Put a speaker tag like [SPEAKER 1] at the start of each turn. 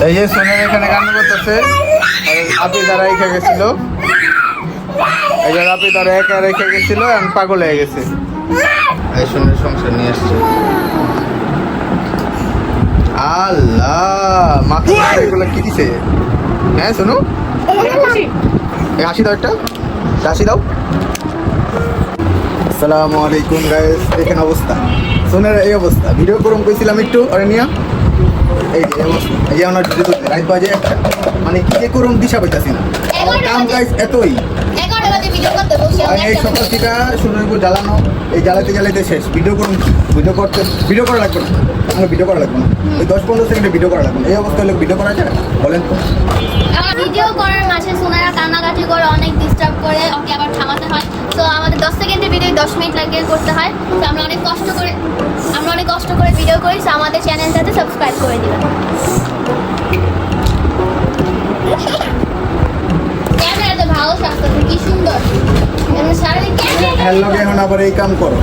[SPEAKER 1] এই যে সোনার এখানে কান্না করতেছে, আপনি দ্বারা রেখে গেছিল, এই যে আপনি দ্বারা একা রেখে গেছিল, আমি পাগল হয়ে গেছে। এই সোনার সংসার নিয়ে আসছে। আল্লাহ, মাথা এগুলো কি দিছে? হ্যাঁ শোনো, হাসি দাও, একটা হাসি দাও। আসসালামু আলাইকুম গাইস, দেখেন অবস্থা সোনার, এই অবস্থা। ভিডিও করুন কইছিলাম একটু আরে নিয়া, এই যে অবস্থা, এই যে আমার ভিডিও করতে রাত বাজে একটা, মানে কি যে করুন দিশা পাইতাছি না। আমার কাম গাইস এতই, এই সকাল থেকে সোনার উপর জ্বালানো, এই জ্বালাতে জ্বালাতে শেষ। ভিডিও করুন, ভিডিও করা লাগবে না, আমার ভিডিও করা লাগবে না, ওই 10-15 সেকেন্ডে ভিডিও করা লাগবে না। এই অবস্থা হলে ভিডিও করা যায় বলেন তো?
[SPEAKER 2] ভিডিও করার মাঝে সোনারা কান্নাকাটি করে, অনেক ডিস্টার্ব করে, ওকে আবার থামাতে হয়। তো আমাদের 10 সেকেন্ডের ভিডিও 10 মিনিট লাগিয়ে করতে হয়। তো আমরা অনেক কষ্ট করে ভিডিও করি। তো আমাদের চ্যানেলটাতে সাবস্ক্রাইব করে দিবেন। ক্যামেরাতে ভালো সাজতেছে, কি সুন্দর।
[SPEAKER 1] হ্যালো, এখন আবার এই কাম করো,